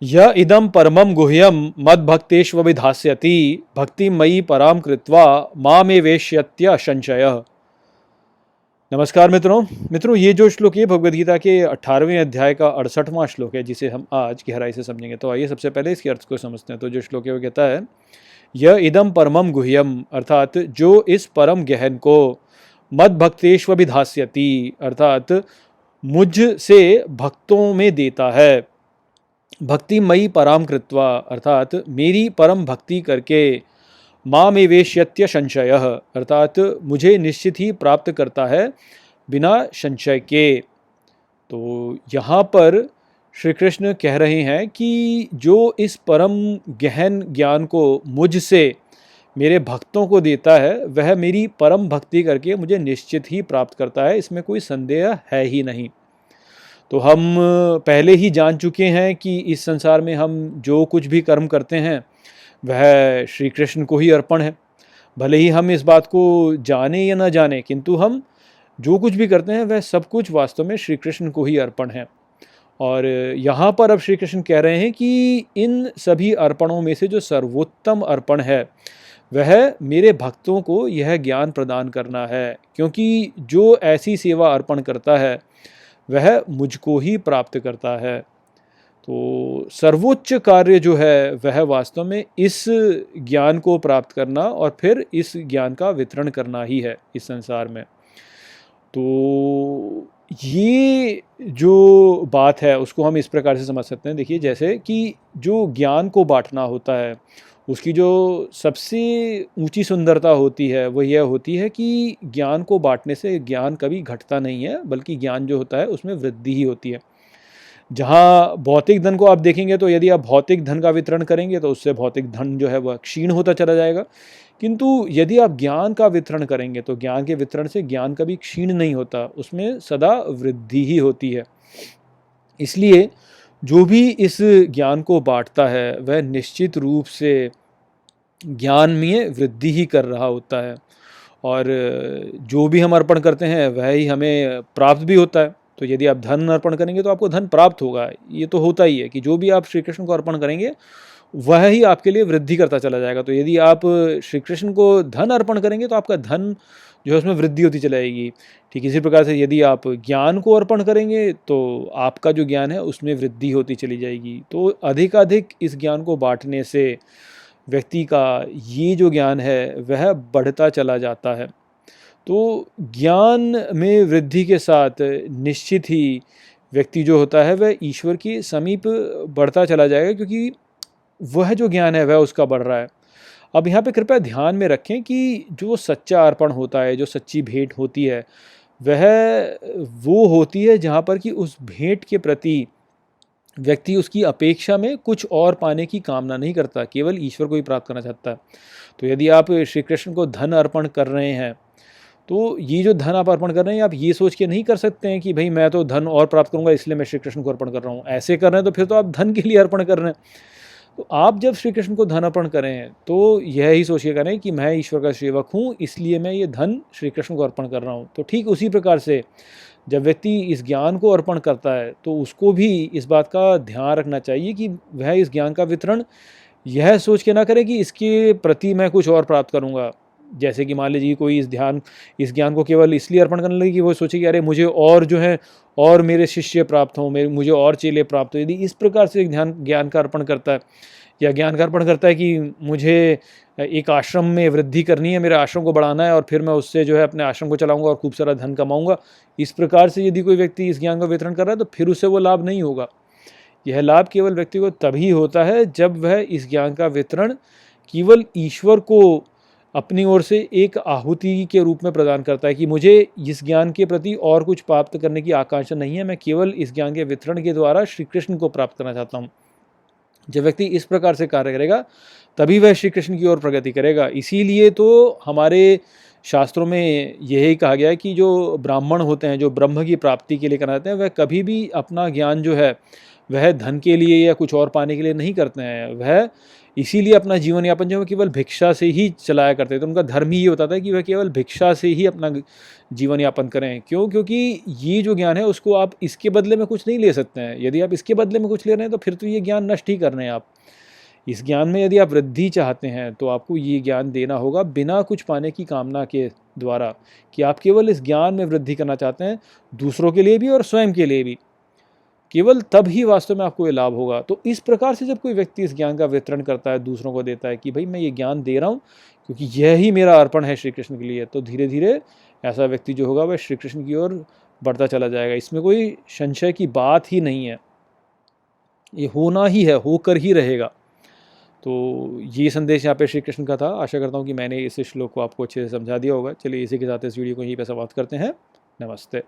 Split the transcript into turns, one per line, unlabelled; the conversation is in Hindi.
य इदं परमं गुह्यं मद्भक्तेष्वभिधास्यति भक्तिमयी पराम कृत्वा मामेवेश्यत्य संशयः। नमस्कार मित्रों, ये जो श्लोक है भगवद गीता के 18वें अध्याय का 68वां श्लोक है, जिसे हम आज गहराई से समझेंगे। तो आइए सबसे पहले इसके अर्थ को समझते हैं। तो जो श्लोक है वो कहता है, यह इदम परमम गुह्यम, अर्थात जो इस परम गहन को मद भक्तेष्वभिधास्यति, अर्थात मुझ से भक्तों में देता है, भक्तिमयी पराम कृत्वा, अर्थात मेरी परम भक्ति करके, मामेवेश्यत्य संशयः, अर्थात मुझे निश्चित ही प्राप्त करता है बिना संशय के। तो यहाँ पर श्री कृष्ण कह रहे हैं कि जो इस परम गहन ज्ञान को मुझसे मेरे भक्तों को देता है, वह मेरी परम भक्ति करके मुझे निश्चित ही प्राप्त करता है, इसमें कोई संदेह है ही नहीं। तो हम पहले ही जान चुके हैं कि इस संसार में हम जो कुछ भी कर्म करते हैं वह श्री कृष्ण को ही अर्पण है। भले ही हम इस बात को जाने या न जाने, किंतु हम जो कुछ भी करते हैं वह सब कुछ वास्तव में श्री कृष्ण को ही अर्पण है। और यहाँ पर अब श्री कृष्ण कह रहे हैं कि इन सभी अर्पणों में से जो सर्वोत्तम अर्पण है वह मेरे भक्तों को यह ज्ञान प्रदान करना है, क्योंकि जो ऐसी सेवा अर्पण करता है वह मुझको ही प्राप्त करता है। तो सर्वोच्च कार्य जो है वह वास्तव में इस ज्ञान को प्राप्त करना और फिर इस ज्ञान का वितरण करना ही है इस संसार में। तो ये जो बात है उसको हम इस प्रकार से समझ सकते हैं। देखिए, जैसे कि जो ज्ञान को बांटना होता है उसकी जो सबसे ऊंची सुंदरता होती है वो यह होती है कि ज्ञान को बांटने से ज्ञान कभी घटता नहीं है, बल्कि ज्ञान जो होता है उसमें वृद्धि ही होती है। जहाँ भौतिक धन को आप देखेंगे तो यदि आप भौतिक धन का वितरण करेंगे तो उससे भौतिक धन जो है वह क्षीण होता चला जाएगा, किंतु यदि आप ज्ञान का वितरण करेंगे तो ज्ञान के वितरण से ज्ञान कभी क्षीण नहीं होता, उसमें सदा वृद्धि ही होती है। इसलिए जो भी इस ज्ञान को बांटता है वह निश्चित रूप से ज्ञान में वृद्धि ही कर रहा होता है, और जो भी हम अर्पण करते हैं वह ही हमें प्राप्त भी होता है। तो यदि आप धन अर्पण करेंगे तो आपको धन प्राप्त होगा, ये तो होता ही है कि जो भी आप श्री कृष्ण को अर्पण करेंगे वह ही आपके लिए वृद्धि करता चला जाएगा। तो यदि आप श्री कृष्ण को धन अर्पण करेंगे तो आपका धन जो है उसमें वृद्धि होती चली जाएगी। ठीक इसी प्रकार से यदि आप ज्ञान को अर्पण करेंगे तो आपका जो ज्ञान है उसमें वृद्धि होती चली जाएगी। तो अधिकाधिक इस ज्ञान को बांटने से व्यक्ति का ये जो ज्ञान है वह बढ़ता चला जाता है। तो ज्ञान में वृद्धि के साथ निश्चित ही व्यक्ति जो होता है वह ईश्वर के समीप बढ़ता चला जाएगा, क्योंकि वह जो ज्ञान है वह उसका बढ़ रहा है। अब यहाँ पे कृपया ध्यान में रखें कि जो सच्चा अर्पण होता है, जो सच्ची भेंट होती है, वह वो होती है जहाँ पर कि उस भेंट के प्रति व्यक्ति उसकी अपेक्षा में कुछ और पाने की कामना नहीं करता, केवल ईश्वर को ही प्राप्त करना चाहता है। तो यदि आप श्री कृष्ण को धन अर्पण कर रहे हैं तो ये जो धन आप अर्पण कर रहे हैं आप ये सोच के नहीं कर सकते हैं कि भाई मैं तो धन और प्राप्त करूंगा इसलिए मैं श्री कृष्ण को अर्पण कर रहा हूँ। ऐसे कर रहे हैं तो फिर तो आप धन के लिए अर्पण कर रहे हैं। तो आप जब श्री कृष्ण को धन अर्पण करें तो यह ही सोच के करें कि मैं ईश्वर का सेवक हूँ, इसलिए मैं ये धन श्री कृष्ण को अर्पण कर रहा हूँ। तो ठीक उसी प्रकार से जब व्यक्ति इस ज्ञान को अर्पण करता है तो उसको भी इस बात का ध्यान रखना चाहिए कि वह इस ज्ञान का वितरण यह सोच के ना करे कि इसके प्रति मैं कुछ और प्राप्त करूँगा। जैसे कि मान लीजिए कोई इस ज्ञान को केवल इसलिए अर्पण करने लगे कि वो सोचे कि अरे मुझे और जो है और मेरे शिष्य प्राप्त हों, मुझे और चेले प्राप्त हो। यदि इस प्रकार से ज्ञान का अर्पण करता है या ज्ञान का अर्पण करता है कि मुझे एक आश्रम में वृद्धि करनी है, मेरे आश्रम को बढ़ाना है और फिर मैं उससे जो है अपने आश्रम को चलाऊंगा और खूब सारा धन कमाऊंगा, इस प्रकार से यदि कोई व्यक्ति इस ज्ञान का वितरण कर रहा है तो फिर उससे वो लाभ नहीं होगा। यह लाभ केवल व्यक्ति को तभी होता है जब वह इस ज्ञान का वितरण केवल ईश्वर को अपनी ओर से एक आहुति के रूप में प्रदान करता है कि मुझे इस ज्ञान के प्रति और कुछ प्राप्त करने की आकांक्षा नहीं है, मैं केवल इस ज्ञान के वितरण के द्वारा श्री कृष्ण को प्राप्त करना चाहता हूँ। जब व्यक्ति इस प्रकार से कार्य करेगा तभी वह श्री कृष्ण की ओर प्रगति करेगा। इसीलिए तो हमारे शास्त्रों में यही कहा गया है कि जो ब्राह्मण होते हैं, जो ब्रह्म की प्राप्ति के लिए कराते हैं, वह कभी भी अपना ज्ञान जो है वह धन के लिए या कुछ और पाने के लिए नहीं करते हैं। वह इसीलिए अपना जीवन यापन जो है केवल भिक्षा से ही चलाया करते थे। तो उनका धर्म ही ये होता था कि वह केवल भिक्षा से ही अपना जीवन यापन करें। क्यों? क्योंकि ये जो ज्ञान है उसको आप इसके बदले में कुछ नहीं ले सकते हैं। यदि आप इसके बदले में कुछ ले रहे हैं तो फिर तो ये ज्ञान नष्ट ही कर रहे हैं आप। इस ज्ञान में यदि आप वृद्धि चाहते हैं तो आपको ये ज्ञान देना होगा बिना कुछ पाने की कामना के द्वारा, कि आप केवल इस ज्ञान में वृद्धि करना चाहते हैं, दूसरों के लिए भी और स्वयं के लिए भी। केवल तब ही वास्तव में आपको ये लाभ होगा। तो इस प्रकार से जब कोई व्यक्ति इस ज्ञान का वितरण करता है, दूसरों को देता है कि भाई मैं ये ज्ञान दे रहा हूँ क्योंकि यह ही मेरा अर्पण है श्री कृष्ण के लिए, तो धीरे धीरे ऐसा व्यक्ति जो होगा वह श्री कृष्ण की ओर बढ़ता चला जाएगा। इसमें कोई संशय की बात ही नहीं है, ये होना ही है, होकर ही रहेगा। तो ये संदेश यहाँ पे श्री कृष्ण का था। आशा करता हूँ कि मैंने इस श्लोक को आपको अच्छे से समझा दिया होगा। चलिए इसी के साथ इस वीडियो को यहीं पे समाप्त करते हैं। नमस्ते।